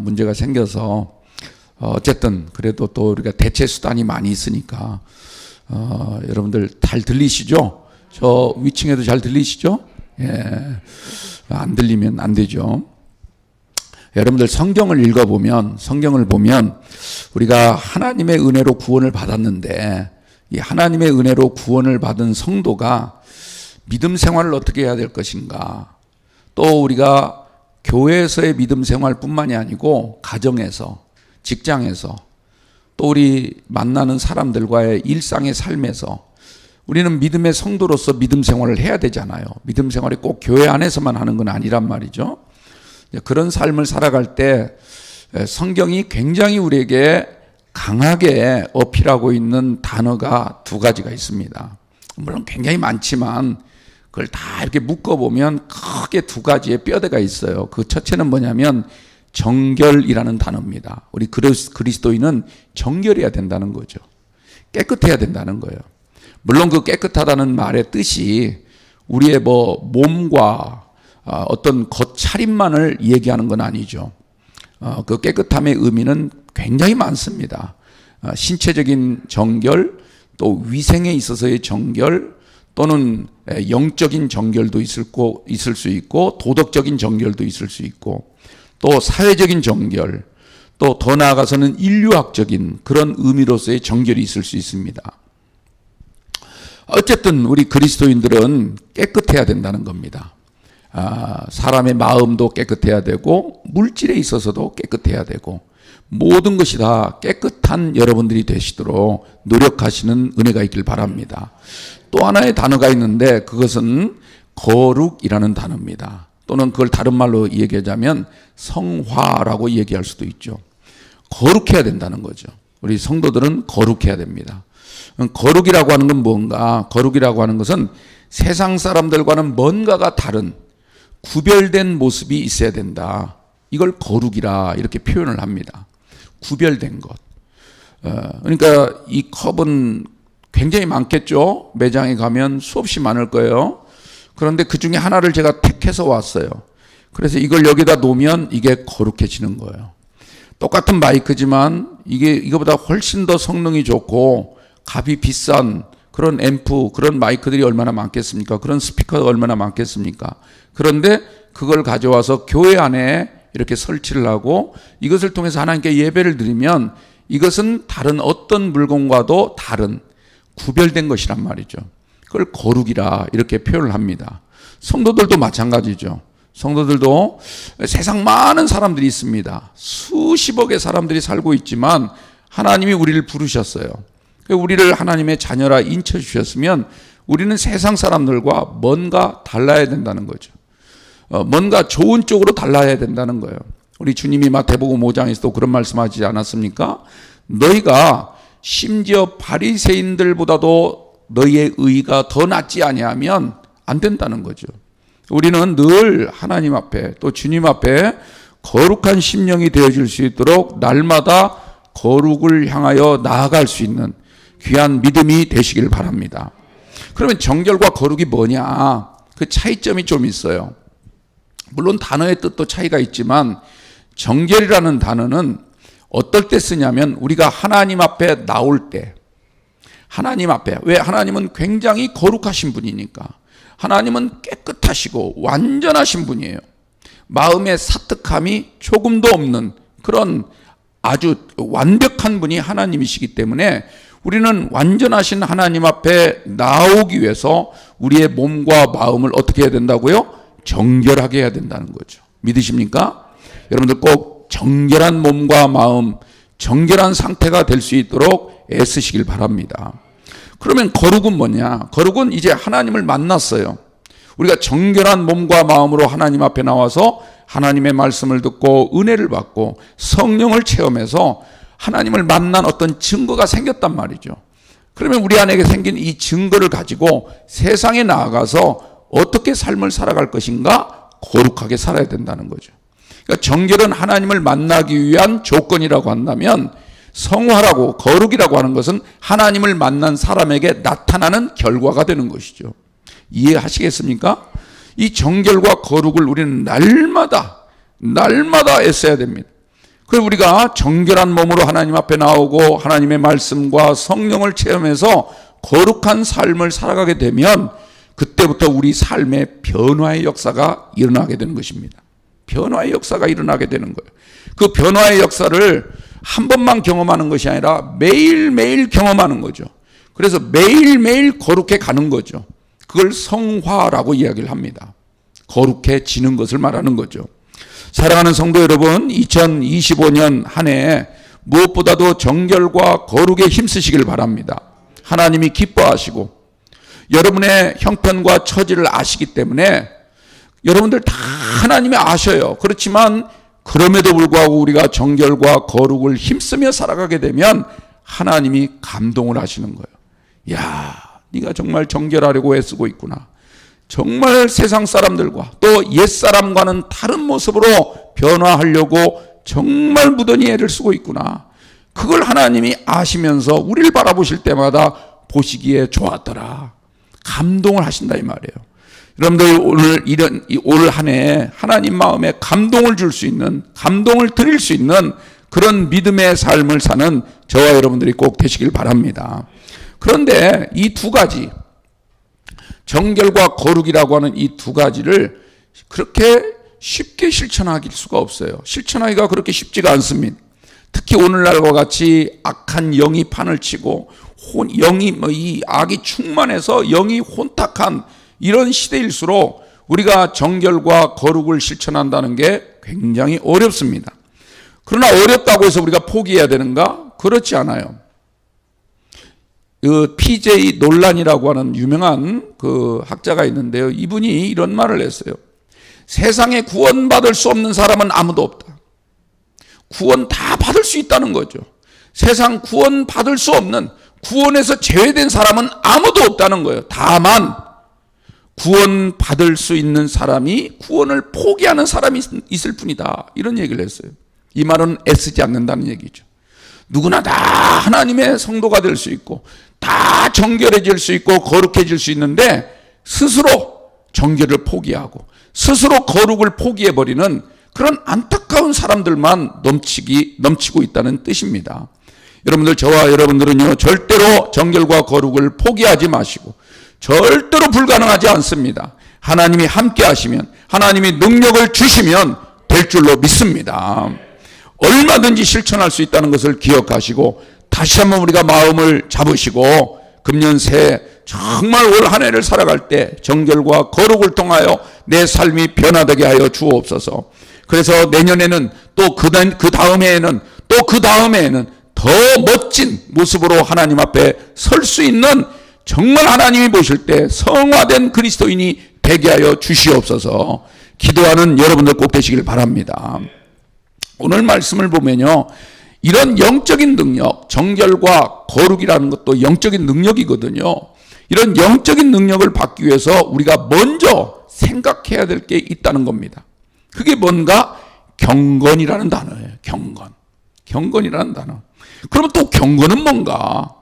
문제가 생겨서 어쨌든 그래도 또 우리가 대체 수단이 많이 있으니까 여러분들 잘 들리시죠? 저 위층에도 잘 들리시죠? 예, 안 들리면 안 되죠. 여러분들 성경을 읽어보면, 성경을 보면 우리가 하나님의 은혜로 구원을 받았는데, 이 하나님의 은혜로 구원을 받은 성도가 믿음 생활을 어떻게 해야 될 것인가, 또 우리가 교회에서의 믿음 생활뿐만이 아니고 가정에서, 직장에서, 또 우리 만나는 사람들과의 일상의 삶에서 우리는 믿음의 성도로서 믿음 생활을 해야 되잖아요. 믿음 생활이 꼭 교회 안에서만 하는 건 아니란 말이죠. 그런 삶을 살아갈 때 성경이 굉장히 우리에게 강하게 어필하고 있는 단어가 두 가지가 있습니다. 물론 굉장히 많지만 그걸 다 이렇게 묶어보면 크게 두 가지의 뼈대가 있어요. 그 첫째는 뭐냐면 정결이라는 단어입니다. 우리 그리스도인은 정결해야 된다는 거죠. 깨끗해야 된다는 거예요. 물론 그 깨끗하다는 말의 뜻이 우리의 몸과 어떤 겉차림만을 얘기하는 건 아니죠. 그 깨끗함의 의미는 굉장히 많습니다. 신체적인 정결, 또 위생에 있어서의 정결, 또는 영적인 정결도 있을 수 있고, 도덕적인 정결도 있을 수 있고, 또 사회적인 정결, 또 더 나아가서는 인류학적인 그런 의미로서의 정결이 있을 수 있습니다. 어쨌든 우리 그리스도인들은 깨끗해야 된다는 겁니다. 사람의 마음도 깨끗해야 되고 물질에 있어서도 깨끗해야 되고 모든 것이 다 깨끗한 여러분들이 되시도록 노력하시는 은혜가 있길 바랍니다. 또 하나의 단어가 있는데 그것은 거룩이라는 단어입니다. 또는 그걸 다른 말로 얘기하자면 성화라고 얘기할 수도 있죠. 거룩해야 된다는 거죠. 우리 성도들은 거룩해야 됩니다. 거룩이라고 하는 건 뭔가? 거룩이라고 하는 것은 세상 사람들과는 뭔가가 다른 구별된 모습이 있어야 된다. 이걸 거룩이라 이렇게 표현을 합니다. 구별된 것. 그러니까 이 컵은 굉장히 많겠죠. 매장에 가면 수없이 많을 거예요. 그런데 그 중에 하나를 제가 택해서 왔어요. 그래서 이걸 여기다 놓으면 이게 거룩해지는 거예요. 똑같은 마이크지만 이거보다 훨씬 더 성능이 좋고 값이 비싼 그런 앰프, 그런 마이크들이 얼마나 많겠습니까? 그런 스피커가 얼마나 많겠습니까? 그런데 그걸 가져와서 교회 안에 이렇게 설치를 하고 이것을 통해서 하나님께 예배를 드리면 이것은 다른 어떤 물건과도 다른 구별된 것이란 말이죠. 그걸 거룩이라 이렇게 표현을 합니다. 성도들도 마찬가지죠. 성도들도 세상 많은 사람들이 있습니다. 수십억의 사람들이 살고 있지만 하나님이 우리를 부르셨어요. 우리를 하나님의 자녀라 인쳐주셨으면 우리는 세상 사람들과 뭔가 달라야 된다는 거죠. 뭔가 좋은 쪽으로 달라야 된다는 거예요. 우리 주님이 마태복음 5장에서도 그런 말씀하지 않았습니까? 너희가 심지어 바리새인들보다도 너희의 의가 더 낫지 아니하면 안 된다는 거죠. 우리는 늘 하나님 앞에 또 주님 앞에 거룩한 심령이 되어질 수 있도록 날마다 거룩을 향하여 나아갈 수 있는 귀한 믿음이 되시길 바랍니다. 그러면 정결과 거룩이 뭐냐? 그 차이점이 좀 있어요. 물론 단어의 뜻도 차이가 있지만 정결이라는 단어는 어떨 때 쓰냐면 우리가 하나님 앞에 나올 때, 하나님 앞에, 왜? 하나님은 굉장히 거룩하신 분이니까. 하나님은 깨끗하시고 완전하신 분이에요. 마음의 사특함이 조금도 없는 그런 아주 완벽한 분이 하나님이시기 때문에 우리는 완전하신 하나님 앞에 나오기 위해서 우리의 몸과 마음을 어떻게 해야 된다고요? 정결하게 해야 된다는 거죠. 믿으십니까? 여러분들 꼭 정결한 몸과 마음, 정결한 상태가 될 수 있도록 애쓰시길 바랍니다. 그러면 거룩은 뭐냐? 거룩은 이제 하나님을 만났어요. 우리가 정결한 몸과 마음으로 하나님 앞에 나와서 하나님의 말씀을 듣고 은혜를 받고 성령을 체험해서 하나님을 만난 어떤 증거가 생겼단 말이죠. 그러면 우리 안에 생긴 이 증거를 가지고 세상에 나아가서 어떻게 삶을 살아갈 것인가? 거룩하게 살아야 된다는 거죠. 그러니까 정결은 하나님을 만나기 위한 조건이라고 한다면 성화라고 거룩이라고 하는 것은 하나님을 만난 사람에게 나타나는 결과가 되는 것이죠. 이해하시겠습니까? 이 정결과 거룩을 우리는 날마다 날마다 애써야 됩니다. 그래서 우리가 정결한 몸으로 하나님 앞에 나오고 하나님의 말씀과 성령을 체험해서 거룩한 삶을 살아가게 되면 그때부터 우리 삶의 변화의 역사가 일어나게 되는 것입니다. 변화의 역사가 일어나게 되는 거예요. 그 변화의 역사를 한 번만 경험하는 것이 아니라 매일매일 경험하는 거죠. 그래서 매일매일 거룩해 가는 거죠. 그걸 성화라고 이야기를 합니다. 거룩해지는 것을 말하는 거죠. 사랑하는 성도 여러분, 2025년 한 해 무엇보다도 정결과 거룩에 힘쓰시길 바랍니다. 하나님이 기뻐하시고 여러분의 형편과 처지를 아시기 때문에 여러분들 다 하나님이 아셔요. 그렇지만 그럼에도 불구하고 우리가 정결과 거룩을 힘쓰며 살아가게 되면 하나님이 감동을 하시는 거예요. 야, 네가 정말 정결하려고 애쓰고 있구나. 정말 세상 사람들과 또 옛사람과는 다른 모습으로 변화하려고 정말 무던히 애를 쓰고 있구나. 그걸 하나님이 아시면서 우리를 바라보실 때마다 보시기에 좋았더라. 감동을 하신다 이 말이에요. 여러분들 올 한 해 하나님 마음에 감동을 줄 수 있는, 감동을 드릴 수 있는 그런 믿음의 삶을 사는 저와 여러분들이 꼭 되시길 바랍니다. 그런데 이 두 가지, 정결과 거룩이라고 하는 이 두 가지를 그렇게 쉽게 실천하길 수가 없어요. 실천하기가 그렇게 쉽지가 않습니다. 특히 오늘날과 같이 악한 영이 판을 치고 이 악이 충만해서 영이 혼탁한 이런 시대일수록 우리가 정결과 거룩을 실천한다는 게 굉장히 어렵습니다. 그러나 어렵다고 해서 우리가 포기해야 되는가? 그렇지 않아요. 그 PJ 논란이라고 하는 유명한 그 학자가 있는데요. 이분이 이런 말을 했어요. 세상에 구원받을 수 없는 사람은 아무도 없다. 구원 다 받을 수 있다는 거죠. 세상 구원 받을 수 없는, 구원에서 제외된 사람은 아무도 없다는 거예요. 다만 구원 받을 수 있는 사람이 구원을 포기하는 사람이 있을 뿐이다. 이런 얘기를 했어요. 이 말은 애쓰지 않는다는 얘기죠. 누구나 다 하나님의 성도가 될 수 있고 다 정결해질 수 있고 거룩해질 수 있는데 스스로 정결을 포기하고 스스로 거룩을 포기해버리는 그런 안타까운 사람들만 넘치고 있다는 뜻입니다. 여러분들, 저와 여러분들은요, 절대로 정결과 거룩을 포기하지 마시고 절대로 불가능하지 않습니다. 하나님이 함께 하시면, 하나님이 능력을 주시면 될 줄로 믿습니다. 얼마든지 실천할 수 있다는 것을 기억하시고 다시 한번 우리가 마음을 잡으시고 금년 새해 정말 올 한 해를 살아갈 때 정결과 거룩을 통하여 내 삶이 변화되게 하여 주옵소서. 그래서 내년에는 또 그 다음해에는 또 그 다음해에는 더 멋진 모습으로 하나님 앞에 설 수 있는, 정말 하나님이 보실 때 성화된 그리스도인이 되게 하여 주시옵소서. 기도하는 여러분들 꼭 되시길 바랍니다. 오늘 말씀을 보면요, 이런 영적인 능력, 정결과 거룩이라는 것도 영적인 능력이거든요. 이런 영적인 능력을 받기 위해서 우리가 먼저 생각해야 될 게 있다는 겁니다. 그게 뭔가? 경건이라는 단어예요. 경건이라는 단어. 그러면 또 경건은 뭔가?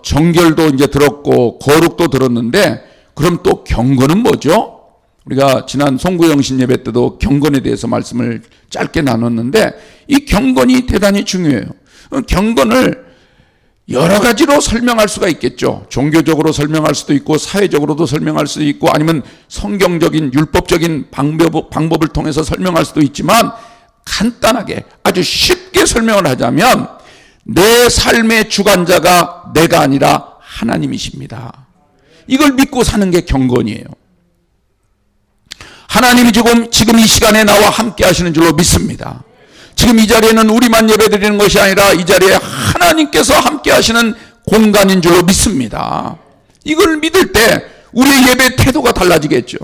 정결도 이제 들었고 거룩도 들었는데 그럼 또 경건은 뭐죠? 우리가 지난 송구영신 예배 때도 경건에 대해서 말씀을 짧게 나눴는데 이 경건이 대단히 중요해요. 경건을 여러 가지로 설명할 수가 있겠죠. 종교적으로 설명할 수도 있고 사회적으로도 설명할 수도 있고 아니면 성경적인 율법적인 방법을 통해서 설명할 수도 있지만 간단하게 아주 쉽게 설명을 하자면 내 삶의 주관자가 내가 아니라 하나님이십니다. 이걸 믿고 사는 게 경건이에요. 하나님이 지금 이 시간에 나와 함께 하시는 줄로 믿습니다. 지금 이 자리에는 우리만 예배드리는 것이 아니라 이 자리에 하나님께서 함께 하시는 공간인 줄로 믿습니다. 이걸 믿을 때 우리의 예배 태도가 달라지겠죠.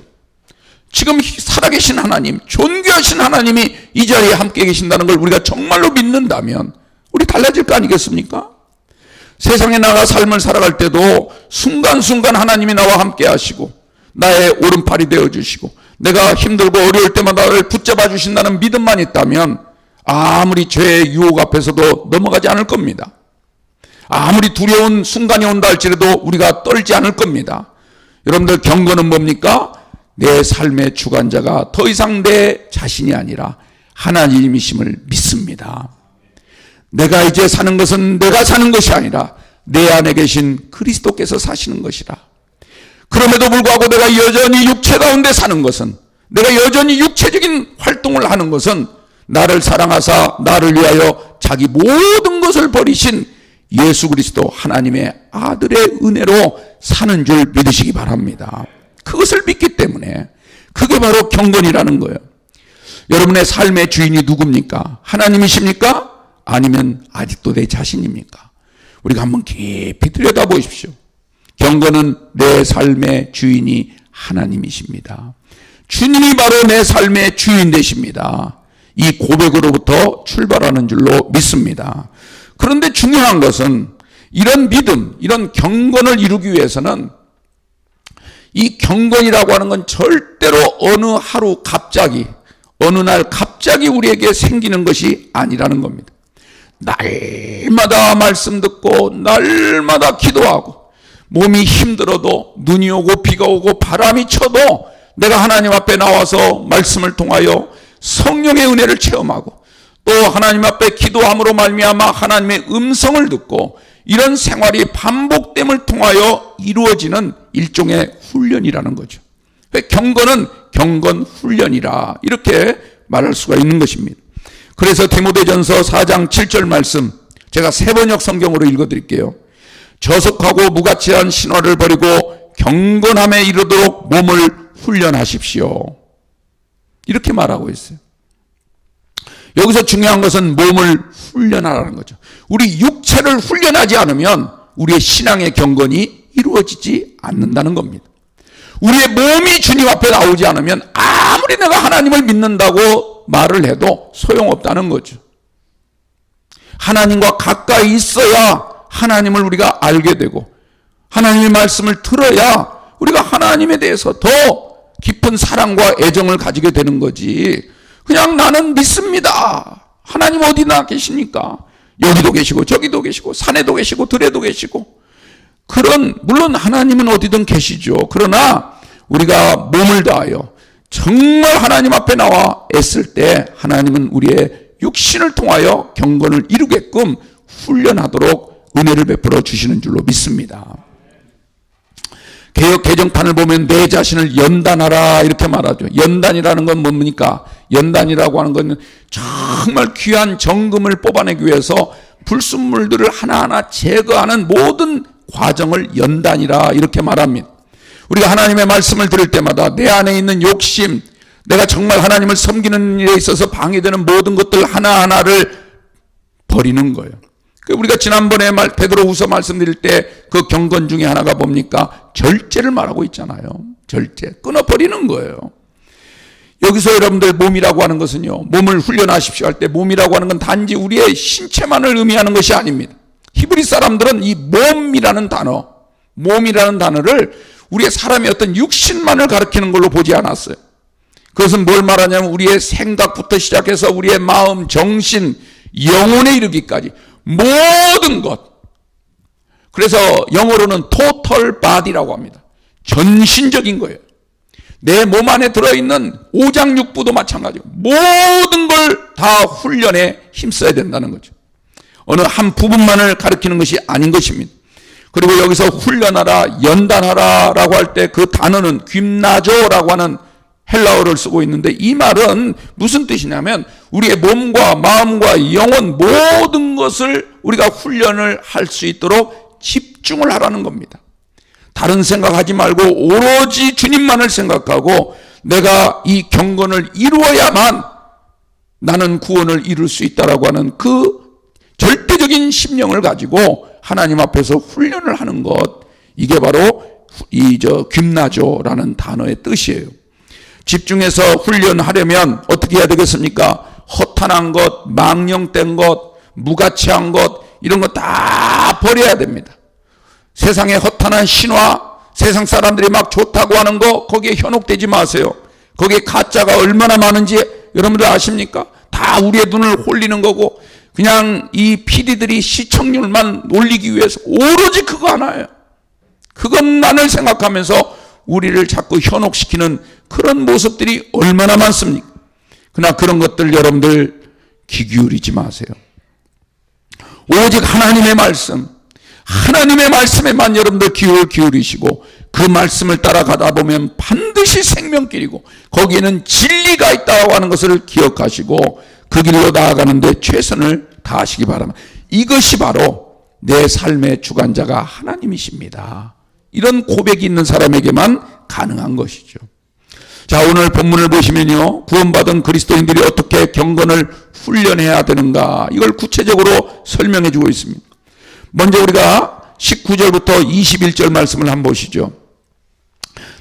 지금 살아계신 하나님, 존귀하신 하나님이 이 자리에 함께 계신다는 걸 우리가 정말로 믿는다면 우리 달라질 거 아니겠습니까? 세상에 나가 삶을 살아갈 때도 순간순간 하나님이 나와 함께 하시고 나의 오른팔이 되어주시고 내가 힘들고 어려울 때마다 나를 붙잡아 주신다는 믿음만 있다면 아무리 죄의 유혹 앞에서도 넘어가지 않을 겁니다. 아무리 두려운 순간이 온다 할지라도 우리가 떨지 않을 겁니다. 여러분들, 경건은 뭡니까? 내 삶의 주관자가 더 이상 내 자신이 아니라 하나님이심을 믿습니다. 내가 이제 사는 것은 내가 사는 것이 아니라 내 안에 계신 그리스도께서 사시는 것이라. 그럼에도 불구하고 내가 여전히 육체 가운데 사는 것은, 내가 여전히 육체적인 활동을 하는 것은 나를 사랑하사 나를 위하여 자기 모든 것을 버리신 예수 그리스도 하나님의 아들의 은혜로 사는 줄 믿으시기 바랍니다. 그것을 믿기 때문에 그게 바로 경건이라는 거예요. 여러분의 삶의 주인이 누굽니까? 하나님이십니까? 아니면 아직도 내 자신입니까? 우리가 한번 깊이 들여다보십시오. 경건은 내 삶의 주인이 하나님이십니다. 주님이 바로 내 삶의 주인 되십니다. 이 고백으로부터 출발하는 줄로 믿습니다. 그런데 중요한 것은 이런 믿음, 이런 경건을 이루기 위해서는 이 경건이라고 하는 건 절대로 어느 하루 갑자기, 어느 날 갑자기 우리에게 생기는 것이 아니라는 겁니다. 날마다 말씀 듣고 날마다 기도하고 몸이 힘들어도 눈이 오고 비가 오고 바람이 쳐도 내가 하나님 앞에 나와서 말씀을 통하여 성령의 은혜를 체험하고 또 하나님 앞에 기도함으로 말미암아 하나님의 음성을 듣고 이런 생활이 반복됨을 통하여 이루어지는 일종의 훈련이라는 거죠. 경건은 경건 훈련이라 이렇게 말할 수가 있는 것입니다. 그래서 디모데전서 4장 7절 말씀 제가 세번역 성경으로 읽어드릴게요. 저속하고 무가치한 신화를 버리고 경건함에 이르도록 몸을 훈련하십시오. 이렇게 말하고 있어요. 여기서 중요한 것은 몸을 훈련하라는 거죠. 우리 육체를 훈련하지 않으면 우리의 신앙의 경건이 이루어지지 않는다는 겁니다. 우리의 몸이 주님 앞에 나오지 않으면 아무리 내가 하나님을 믿는다고 말을 해도 소용없다는 거죠. 하나님과 가까이 있어야 하나님을 우리가 알게 되고 하나님의 말씀을 들어야 우리가 하나님에 대해서 더 깊은 사랑과 애정을 가지게 되는 거지. 그냥 나는 믿습니다. 하나님 어디나 계십니까? 여기도 계시고 저기도 계시고 산에도 계시고 들에도 계시고 물론 하나님은 어디든 계시죠. 그러나 우리가 몸을 다하여 정말 하나님 앞에 나와 애쓸 때 하나님은 우리의 육신을 통하여 경건을 이루게끔 훈련하도록 은혜를 베풀어 주시는 줄로 믿습니다. 개역 개정판을 보면 내 자신을 연단하라 이렇게 말하죠. 연단이라는 건 뭡니까? 연단이라고 하는 것은 정말 귀한 정금을 뽑아내기 위해서 불순물들을 하나하나 제거하는 모든 과정을 연단이라 이렇게 말합니다. 우리가 하나님의 말씀을 들을 때마다 내 안에 있는 욕심, 내가 정말 하나님을 섬기는 일에 있어서 방해되는 모든 것들 하나하나를 버리는 거예요. 우리가 지난번에 베드로후서 말씀드릴 때 그 경건 중에 하나가 뭡니까? 절제를 말하고 있잖아요. 절제, 끊어버리는 거예요. 여기서 여러분들 몸이라고 하는 것은요, 몸을 훈련하십시오 할 때 몸이라고 하는 건 단지 우리의 신체만을 의미하는 것이 아닙니다. 히브리 사람들은 이 몸이라는 단어를 우리의 사람의 어떤 육신만을 가리키는 걸로 보지 않았어요. 그것은 뭘 말하냐면 우리의 생각부터 시작해서 우리의 마음, 정신, 영혼에 이르기까지 모든 것. 그래서 영어로는 total body라고 합니다. 전신적인 거예요. 내 몸 안에 들어있는 오장육부도 마찬가지고 모든 걸 다 훈련에 힘써야 된다는 거죠. 어느 한 부분만을 가리키는 것이 아닌 것입니다. 그리고 여기서 훈련하라, 연단하라 라고 할 때 그 단어는 귐나조라고 하는 헬라어를 쓰고 있는데 이 말은 무슨 뜻이냐면 우리의 몸과 마음과 영혼 모든 것을 우리가 훈련을 할 수 있도록 집중을 하라는 겁니다. 다른 생각하지 말고 오로지 주님만을 생각하고 내가 이 경건을 이루어야만 나는 구원을 이룰 수 있다라고 하는 그 절대적인 심령을 가지고 하나님 앞에서 훈련을 하는 것, 이게 바로 귐나조라는 단어의 뜻이에요. 집중해서 훈련하려면 어떻게 해야 되겠습니까? 허탄한 것, 망령된 것, 무가치한 것 이런 거 다 버려야 됩니다. 세상에 허탄한 신화, 세상 사람들이 막 좋다고 하는 거 거기에 현혹되지 마세요. 거기에 가짜가 얼마나 많은지 여러분들 아십니까? 다 우리의 눈을 홀리는 거고 그냥 이 PD들이 시청률만 올리기 위해서 오로지 그거 하나예요. 그것만을 생각하면서 우리를 자꾸 현혹시키는 그런 모습들이 얼마나 많습니까? 그러나 그런 것들 여러분들 귀 기울이지 마세요. 오직 하나님의 말씀, 하나님의 말씀에만 여러분들 귀를 기울이시고 그 말씀을 따라가다 보면 반드시 생명길이고 거기에는 진리가 있다고 하는 것을 기억하시고 그 길로 나아가는데 최선을 다하시기 바랍니다. 이것이 바로 내 삶의 주관자가 하나님이십니다. 이런 고백이 있는 사람에게만 가능한 것이죠. 자, 오늘 본문을 보시면요, 구원받은 그리스도인들이 어떻게 경건을 훈련해야 되는가, 이걸 구체적으로 설명해 주고 있습니다. 먼저 우리가 19절부터 21절 말씀을 한번 보시죠.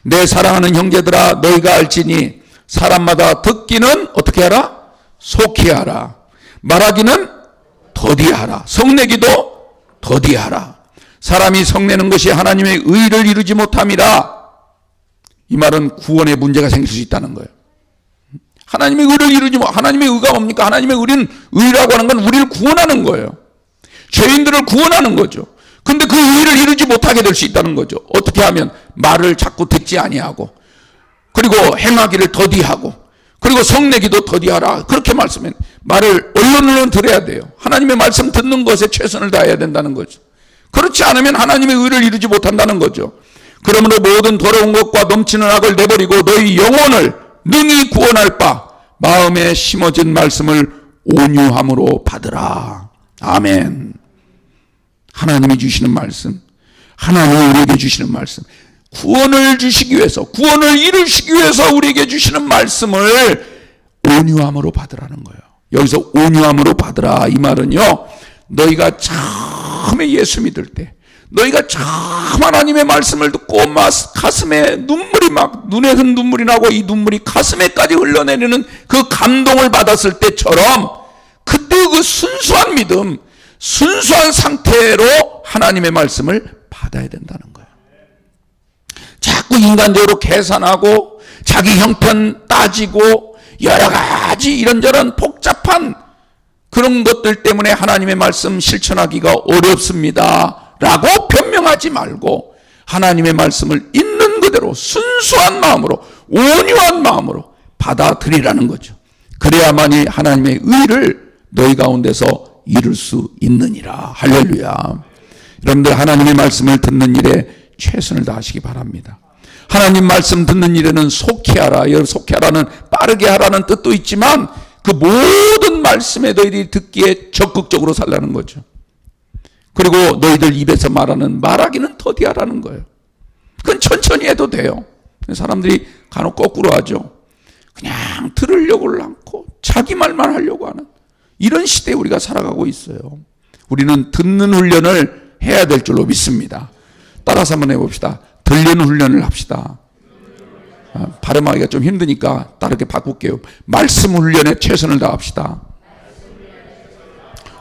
내 사랑하는 형제들아, 너희가 알지니 사람마다 듣기는 어떻게 하라? 속히 하라. 말하기는 더디하라. 성내기도 더디하라. 사람이 성내는 것이 하나님의 의를 이루지 못함이라. 이 말은 구원에 문제가 생길 수 있다는 거예요. 하나님의 의를 이루지 못, 하나님의 의가 뭡니까? 하나님의 의는, 의라고 하는 건 우리를 구원하는 거예요. 죄인들을 구원하는 거죠. 근데 그 의를 이루지 못하게 될 수 있다는 거죠. 어떻게 하면? 말을 자꾸 듣지 아니하고, 그리고 행하기를 더디하고, 그리고 성내기도 더디하라. 그렇게 말씀해. 말을 얼른 들어야 돼요. 하나님의 말씀 듣는 것에 최선을 다해야 된다는 거죠. 그렇지 않으면 하나님의 의를 이루지 못한다는 거죠. 그러므로 모든 더러운 것과 넘치는 악을 내버리고 너희 영혼을 능히 구원할 바 마음에 심어진 말씀을 온유함으로 받으라. 아멘. 하나님이 주시는 말씀, 하나님이 우리에게 주시는 말씀, 구원을 주시기 위해서, 구원을 이루시기 위해서 우리에게 주시는 말씀을 온유함으로 받으라는 거예요. 여기서 온유함으로 받으라, 이 말은요, 너희가 처음에 예수 믿을 때, 너희가 참 하나님의 말씀을 듣고 막 가슴에 눈물이 막, 눈에서 눈물이 나고 이 눈물이 가슴에까지 흘러내리는 그 감동을 받았을 때처럼 그때 그 순수한 믿음, 순수한 상태로 하나님의 말씀을 받아야 된다는 거예요. 자꾸 인간적으로 계산하고 자기 형편 따지고 여러 가지 이런저런 복잡한 그런 것들 때문에 하나님의 말씀 실천하기가 어렵습니다 라고 변명하지 말고 하나님의 말씀을 있는 그대로 순수한 마음으로, 온유한 마음으로 받아들이라는 거죠. 그래야만이 하나님의 의를 너희 가운데서 이룰 수 있느니라. 할렐루야. 여러분들 하나님의 말씀을 듣는 일에 최선을 다하시기 바랍니다. 하나님 말씀 듣는 일에는 속히 하라. 여러분, 속히 하라는 빠르게 하라는 뜻도 있지만 그 모든 말씀에 너희들이 듣기에 적극적으로 살라는 거죠. 그리고 너희들 입에서 말하기는 더디하라는 거예요. 그건 천천히 해도 돼요. 사람들이 간혹 거꾸로 하죠. 그냥 들으려고 않고 자기 말만 하려고 하는 이런 시대에 우리가 살아가고 있어요. 우리는 듣는 훈련을 해야 될 줄로 믿습니다. 따라서 한번 해봅시다. 들리는 훈련을 합시다. 발음하기가 좀 힘드니까 다르게 바꿀게요. 말씀 훈련에 최선을 다합시다.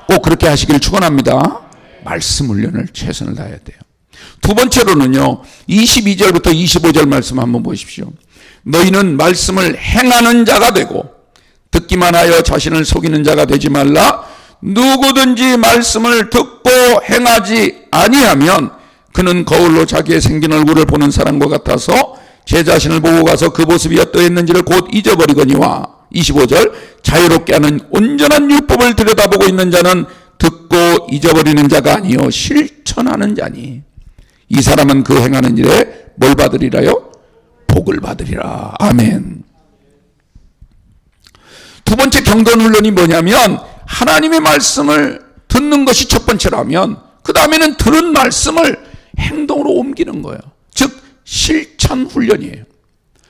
꼭 그렇게 하시길 축원합니다. 말씀 훈련을 최선을 다해야 돼요. 두 번째로는요, 22절부터 25절 말씀 한번 보십시오. 너희는 말씀을 행하는 자가 되고 듣기만 하여 자신을 속이는 자가 되지 말라. 누구든지 말씀을 듣고 행하지 아니하면 그는 거울로 자기의 생긴 얼굴을 보는 사람과 같아서 제 자신을 보고 가서 그 모습이 어떠했는지를 곧 잊어버리거니와. 25절 자유롭게 하는 온전한 율법을 들여다보고 있는 자는 듣고 잊어버리는 자가 아니요 실천하는 자니 이 사람은 그 행하는 일에 뭘 받으리라요? 복을 받으리라. 아멘. 두 번째 경건 훈련이 뭐냐면 하나님의 말씀을 듣는 것이 첫 번째라면 그 다음에는 들은 말씀을 행동으로 옮기는 거예요. 즉 실천 훈련이에요.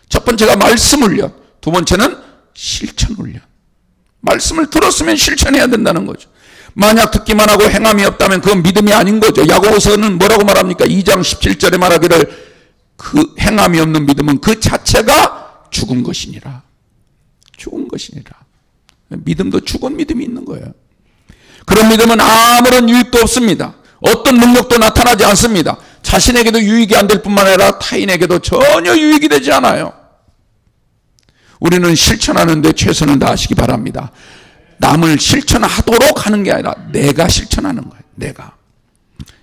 첫 번째가 말씀 훈련, 두 번째는 실천 훈련. 말씀을 들었으면 실천해야 된다는 거죠. 만약 듣기만 하고 행함이 없다면 그건 믿음이 아닌 거죠. 야고보서는 뭐라고 말합니까? 2장 17절에 말하기를 그 행함이 없는 믿음은 그 자체가 죽은 것이니라. 죽은 것이니라. 믿음도 죽은 믿음이 있는 거예요. 그런 믿음은 아무런 유익도 없습니다. 어떤 능력도 나타나지 않습니다. 자신에게도 유익이 안 될 뿐만 아니라 타인에게도 전혀 유익이 되지 않아요. 우리는 실천하는 데 최선을 다하시기 바랍니다. 남을 실천하도록 하는 게 아니라 내가 실천하는 거예요. 내가.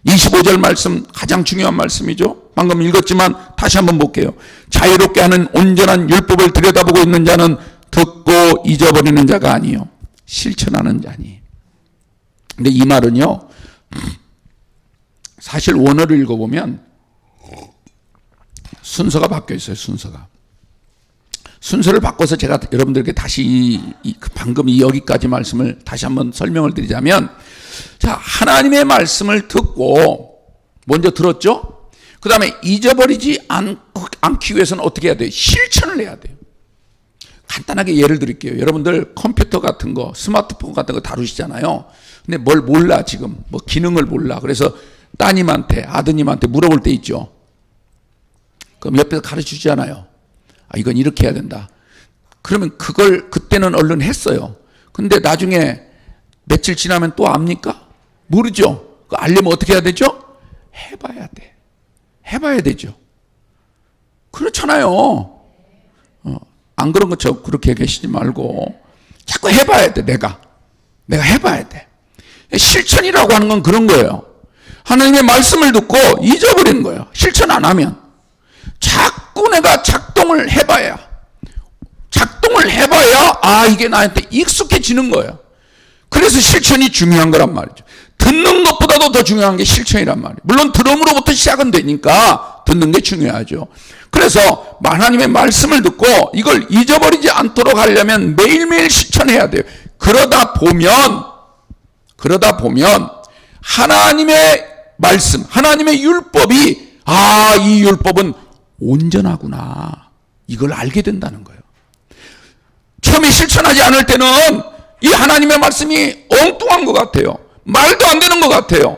25절 말씀 가장 중요한 말씀이죠. 방금 읽었지만 다시 한번 볼게요. 자유롭게 하는 온전한 율법을 들여다보고 있는 자는 듣고 잊어버리는 자가 아니요 실천하는 자니. 근데 이 말은요, 사실 원어를 읽어보면 순서가 바뀌어 있어요. 순서를 바꿔서 제가 여러분들에게 다시 방금 여기까지 말씀을 다시 한번 설명을 드리자면, 자, 하나님의 말씀을 듣고 먼저 들었죠? 그 다음에 잊어버리지 않기 위해서는 어떻게 해야 돼요? 실천을 해야 돼요. 간단하게 예를 드릴게요. 여러분들 컴퓨터 같은 거, 스마트폰 같은 거 다루시잖아요. 근데 뭘 몰라, 지금. 뭐 기능을 몰라. 그래서 따님한테, 아드님한테 물어볼 때 있죠. 그럼 옆에서 가르쳐 주잖아요. 아, 이건 이렇게 해야 된다. 그러면 그걸 그때는 얼른 했어요. 근데 나중에 며칠 지나면 또 압니까? 모르죠. 그 알려면 어떻게 해야 되죠? 해봐야 돼. 해봐야 되죠. 그렇잖아요. 안 그런 것처럼 그렇게 계시지 말고 자꾸 해봐야 돼. 내가 해봐야 돼. 실천이라고 하는 건 그런 거예요. 하나님의 말씀을 듣고 잊어버리는 거예요. 실천 안 하면. 자꾸 내가 작동을 해봐야 이게 나한테 익숙해지는 거예요. 그래서 실천이 중요한 거란 말이죠. 듣는 것보다도 더 중요한 게 실천이란 말이에요. 물론 들음으로부터 시작은 되니까 듣는 게 중요하죠. 그래서 하나님의 말씀을 듣고 이걸 잊어버리지 않도록 하려면 매일매일 실천해야 돼요. 그러다 보면 하나님의 말씀, 하나님의 율법이, 이 율법은 온전하구나, 이걸 알게 된다는 거예요. 처음에 실천하지 않을 때는 이 하나님의 말씀이 엉뚱한 것 같아요. 말도 안 되는 것 같아요.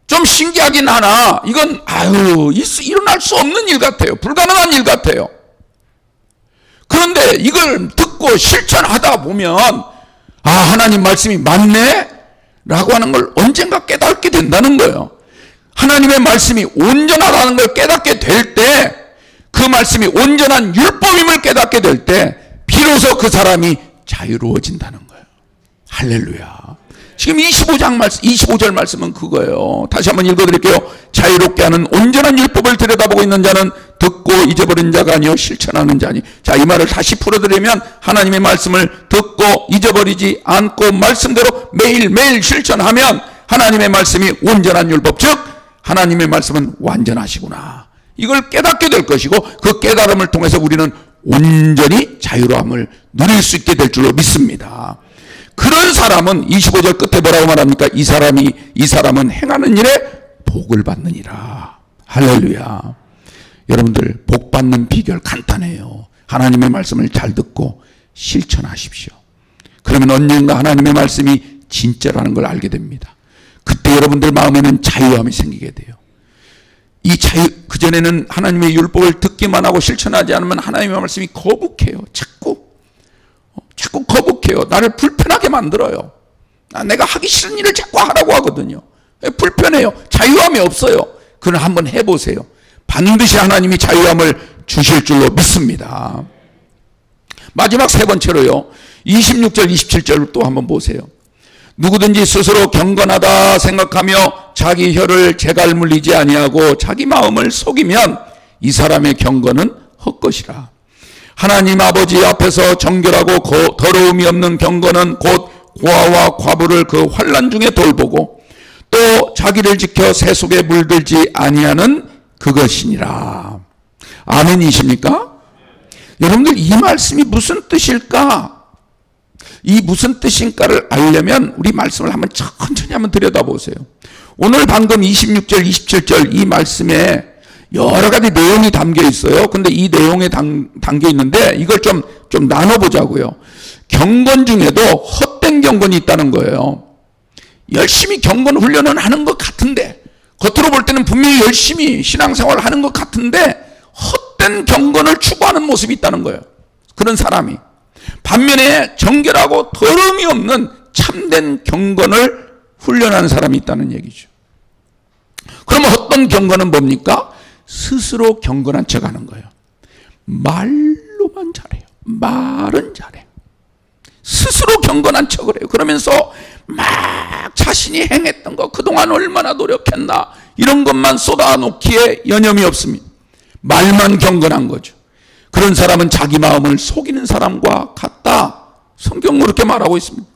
좀 신기하긴 하나 이건 일어날 수 없는 일 같아요. 불가능한 일 같아요. 그런데 이걸 듣고 실천하다 보면 하나님 말씀이 맞네? 라고 하는 걸 언젠가 깨닫게 된다는 거예요. 하나님의 말씀이 온전하다는 걸 깨닫게 될 때, 그 말씀이 온전한 율법임을 깨닫게 될 때 비로소 그 사람이 자유로워진다는 거예요. 할렐루야. 지금 25절 말씀은 그거예요. 다시 한번 읽어드릴게요. 자유롭게 하는 온전한 율법을 들여다보고 있는 자는 듣고 잊어버린 자가 아니요 실천하는 자니. 자, 이 말을 다시 풀어드리면 하나님의 말씀을 듣고 잊어버리지 않고 말씀대로 매일매일 실천하면 하나님의 말씀이 온전한 율법, 즉 하나님의 말씀은 완전하시구나, 이걸 깨닫게 될 것이고, 그 깨달음을 통해서 우리는 온전히 자유로움을 누릴 수 있게 될 줄로 믿습니다. 그런 사람은 25절 끝에 뭐라고 말합니까? 이 사람은 행하는 일에 복을 받느니라. 할렐루야. 여러분들, 복 받는 비결 간단해요. 하나님의 말씀을 잘 듣고 실천하십시오. 그러면 언젠가 하나님의 말씀이 진짜라는 걸 알게 됩니다. 그때 여러분들 마음에는 자유함이 생기게 돼요. 그전에는 하나님의 율법을 듣기만 하고 실천하지 않으면 하나님의 말씀이 거북해요. 자꾸 거북해요. 나를 불편하게 만들어요. 내가 하기 싫은 일을 자꾸 하라고 하거든요. 불편해요. 자유함이 없어요. 그럼 한번 해보세요. 반드시 하나님이 자유함을 주실 줄로 믿습니다. 마지막 세 번째로요, 26절 27절을 또 한번 보세요. 누구든지 스스로 경건하다 생각하며 자기 혀를 재갈 물리지 아니하고 자기 마음을 속이면 이 사람의 경건은 헛것이라. 하나님 아버지 앞에서 정결하고 더러움이 없는 경건은 곧 고아와 과부를 그 환난 중에 돌보고 또 자기를 지켜 새 속에 물들지 아니하는 그것이니라. 아멘이십니까? 여러분들, 이 말씀이 무슨 뜻일까? 이 무슨 뜻인가를 알려면 우리 말씀을 한번 천천히 한번 들여다보세요. 오늘 방금 26절 27절 이 말씀에 여러 가지 내용이 담겨 있어요. 근데 이 내용에 담겨 있는데 이걸 좀 나눠보자고요. 경건 중에도 헛된 경건이 있다는 거예요. 열심히 경건 훈련은 하는 것 같은데, 겉으로 볼 때는 분명히 열심히 신앙생활을 하는 것 같은데 헛된 경건을 추구하는 모습이 있다는 거예요. 그런 사람이. 반면에 정결하고 더러움이 없는 참된 경건을 훈련하는 사람이 있다는 얘기죠. 그러면 어떤 경건은 뭡니까? 스스로 경건한 척 하는 거예요. 말로만 잘해요. 말은 잘해요. 스스로 경건한 척을 해요. 그러면서 막 자신이 행했던 거, 그동안 얼마나 노력했나, 이런 것만 쏟아놓기에 여념이 없습니다. 말만 경건한 거죠. 그런 사람은 자기 마음을 속이는 사람과 같다. 성경은 그렇게 말하고 있습니다.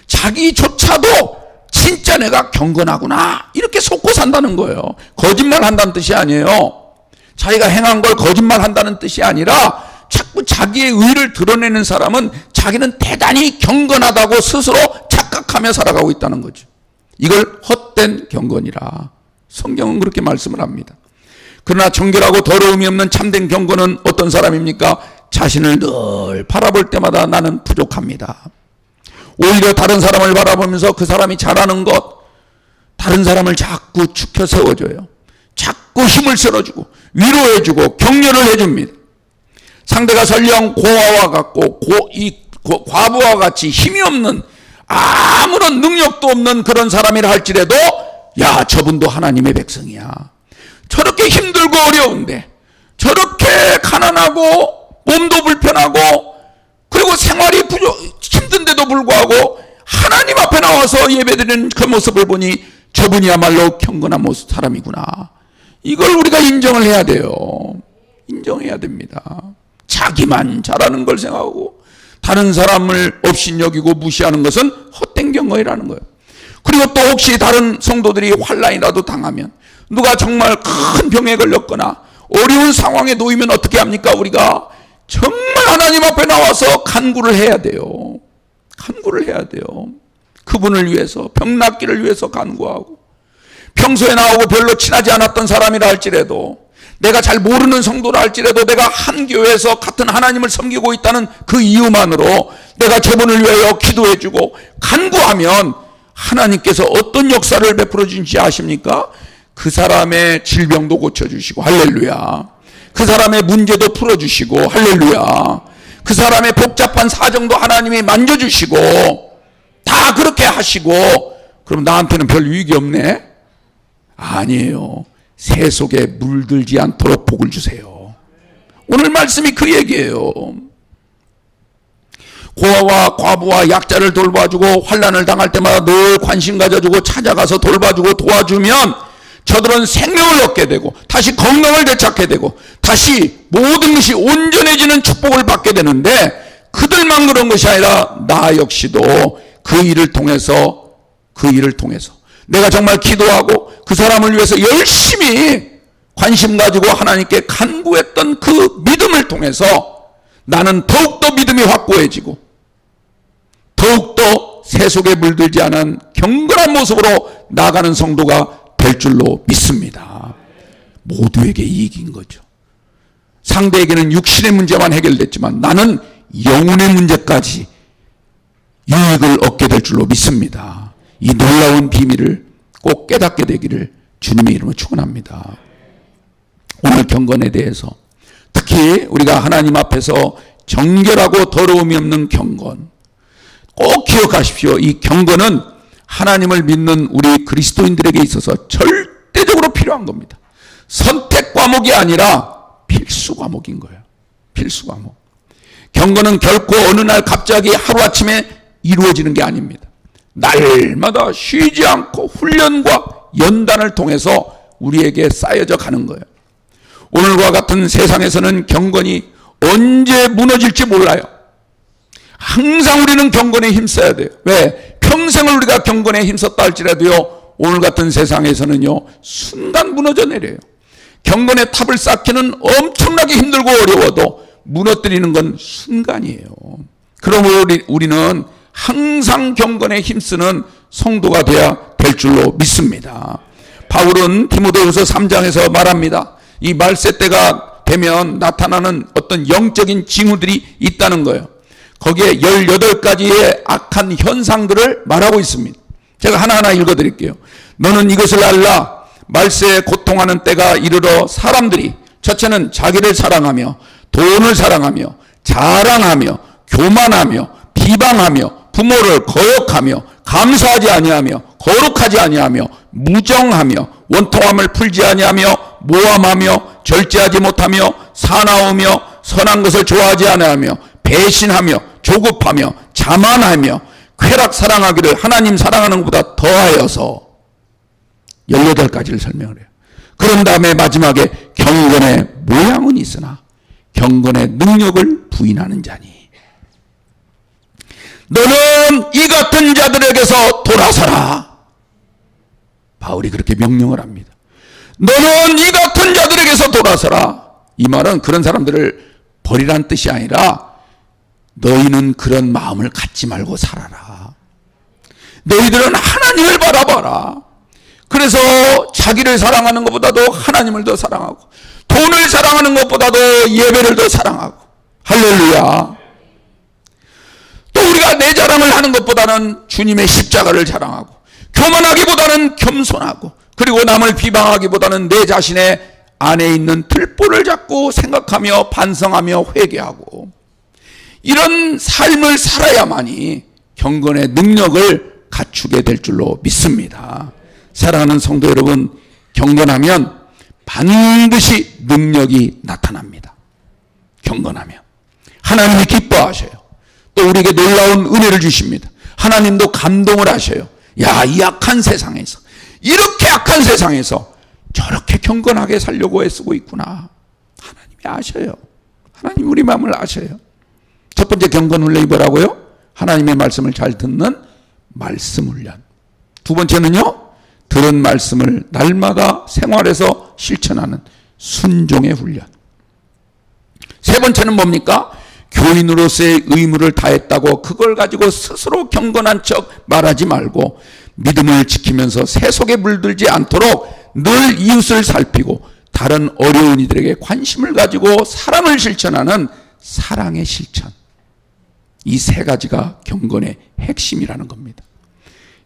자기조차도 진짜 내가 경건하구나 이렇게 속고 산다는 거예요. 거짓말 한다는 뜻이 아니에요. 자기가 행한 걸 거짓말 한다는 뜻이 아니라 자꾸 자기의 의를 드러내는 사람은 자기는 대단히 경건하다고 스스로 착각하며 살아가고 있다는 거죠. 이걸 헛된 경건이라 성경은 그렇게 말씀을 합니다. 그러나 정결하고 더러움이 없는 참된 경건은 어떤 사람입니까? 자신을 늘 바라볼 때마다 나는 부족합니다. 오히려 다른 사람을 바라보면서 그 사람이 잘하는 것, 다른 사람을 자꾸 축혀 세워줘요. 자꾸 힘을 실어주고 위로해주고 격려를 해줍니다. 상대가 설령 고아와 같고 과부와 같이 힘이 없는 아무런 능력도 없는 그런 사람이라 할지라도 야, 저분도 하나님의 백성이야. 저렇게 힘들고 어려운데 저렇게 가난하고 몸도 불편하고 그리고 생활이 힘든데도 불구하고 하나님 앞에 나와서 예배드리는 그 모습을 보니 저분이야말로 경건한 사람이구나. 이걸 우리가 인정을 해야 돼요. 인정해야 됩니다. 자기만 잘하는 걸 생각하고 다른 사람을 업신여기고 무시하는 것은 헛된 경건이라는 거예요. 그리고 또 혹시 다른 성도들이 환난이라도 당하면, 누가 정말 큰 병에 걸렸거나 어려운 상황에 놓이면 어떻게 합니까? 우리가 정말 하나님 앞에 나와서 간구를 해야 돼요. 간구를 해야 돼요. 그분을 위해서, 병 낫기를 위해서 간구하고, 평소에 나오고 별로 친하지 않았던 사람이라 할지라도, 내가 잘 모르는 성도라 할지라도 내가 한 교회에서 같은 하나님을 섬기고 있다는 그 이유만으로 내가 저분을 위하여 기도해주고 간구하면 하나님께서 어떤 역사를 베풀어 주신지 아십니까? 그 사람의 질병도 고쳐주시고 할렐루야. 그 사람의 문제도 풀어주시고 할렐루야. 그 사람의 복잡한 사정도 하나님이 만져주시고 다 그렇게 하시고, 그럼 나한테는 별 유익이 없네? 아니에요. 새 속에 물들지 않도록 복을 주세요. 오늘 말씀이 그 얘기예요. 고아와 과부와 약자를 돌봐주고 환난을 당할 때마다 늘 관심 가져주고 찾아가서 돌봐주고 도와주면 저들은 생명을 얻게 되고 다시 건강을 되찾게 되고 다시 모든 것이 온전해지는 축복을 받게 되는데, 그들만 그런 것이 아니라 나 역시도 그 일을 통해서 내가 정말 기도하고 그 사람을 위해서 열심히 관심 가지고 하나님께 간구했던 그 믿음을 통해서 나는 더욱더 믿음이 확고해지고 더욱더 새 속에 물들지 않은 경건한 모습으로 나아가는 성도가 될 줄로 믿습니다. 모두에게 이익인 거죠. 상대에게는 육신의 문제만 해결됐지만 나는 영혼의 문제까지 유익을 얻게 될 줄로 믿습니다. 이 놀라운 비밀을 꼭 깨닫게 되기를 주님의 이름으로 축원합니다. 오늘 경건에 대해서 특히 우리가 하나님 앞에서 정결하고 더러움이 없는 경건, 꼭 기억하십시오. 이 경건은 하나님을 믿는 우리 그리스도인들에게 있어서 절대적으로 필요한 겁니다. 선택 과목이 아니라 필수 과목인 거예요. 필수 과목. 경건은 결코 어느 날 갑자기 하루아침에 이루어지는 게 아닙니다. 날마다 쉬지 않고 훈련과 연단을 통해서 우리에게 쌓여져 가는 거예요. 오늘과 같은 세상에서는 경건이 언제 무너질지 몰라요. 항상 우리는 경건에 힘써야 돼요. 왜? 평생을 우리가 경건에 힘썼다 할지라도요, 오늘 같은 세상에서는요 순간 무너져 내려요. 경건의 탑을 쌓기는 엄청나게 힘들고 어려워도 무너뜨리는 건 순간이에요. 그러므로 우리는 항상 경건에 힘쓰는 성도가 되어야 될 줄로 믿습니다. 바울은 디모데후서 3장에서 말합니다. 이 말세 때가 되면 나타나는 어떤 영적인 징후들이 있다는 거예요. 거기에 18가지의 악한 현상들을 말하고 있습니다. 제가 하나하나 읽어드릴게요. 너는 이것을 알라. 말세에 고통하는 때가 이르러 사람들이 첫째는 자기를 사랑하며 돈을 사랑하며 자랑하며 교만하며 비방하며 부모를 거역하며 감사하지 아니하며 거룩하지 아니하며 무정하며 원통함을 풀지 아니하며 모함하며 절제하지 못하며 사나우며 선한 것을 좋아하지 아니하며 배신하며 조급하며 자만하며 쾌락 사랑하기를 하나님 사랑하는 것보다 더하여서, 18가지를 설명을 해요. 그런 다음에 마지막에 경건의 모양은 있으나 경건의 능력을 부인하는 자니 너는 이 같은 자들에게서 돌아서라. 바울이 그렇게 명령을 합니다. 너는 이 같은 자들에게서 돌아서라. 이 말은 그런 사람들을 버리란 뜻이 아니라 너희는 그런 마음을 갖지 말고 살아라. 너희들은 하나님을 바라봐라. 그래서 자기를 사랑하는 것보다도 하나님을 더 사랑하고 돈을 사랑하는 것보다도 예배를 더 사랑하고 할렐루야. 또 우리가 내 자랑을 하는 것보다는 주님의 십자가를 자랑하고 교만하기보다는 겸손하고 그리고 남을 비방하기보다는 내 자신의 안에 있는 들보를 잡고 생각하며 반성하며 회개하고 이런 삶을 살아야만이 경건의 능력을 갖추게 될 줄로 믿습니다. 사랑하는 성도 여러분, 경건하면 반드시 능력이 나타납니다. 경건하면 하나님이 기뻐하셔요. 또 우리에게 놀라운 은혜를 주십니다. 하나님도 감동을 하셔요. 야, 이 악한 세상에서, 이렇게 악한 세상에서 저렇게 경건하게 살려고 애쓰고 있구나. 하나님이 아셔요. 하나님 우리 마음을 아셔요. 첫 번째 경건 훈련이 뭐라고요? 하나님의 말씀을 잘 듣는 말씀 훈련. 두 번째는요, 들은 말씀을 날마다 생활에서 실천하는 순종의 훈련. 세 번째는 뭡니까? 교인으로서의 의무를 다했다고 그걸 가지고 스스로 경건한 척 말하지 말고 믿음을 지키면서 세속에 물들지 않도록 늘 이웃을 살피고 다른 어려운 이들에게 관심을 가지고 사랑을 실천하는 사랑의 실천. 이 세 가지가 경건의 핵심이라는 겁니다.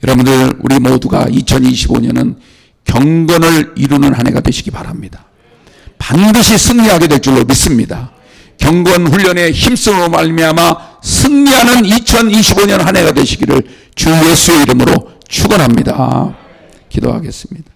여러분들, 우리 모두가 2025년은 경건을 이루는 한 해가 되시기 바랍니다. 반드시 승리하게 될 줄로 믿습니다. 경건 훈련에 힘쓰므로 말미암아 승리하는 2025년 한 해가 되시기를 주 예수의 이름으로 축원합니다. 기도하겠습니다.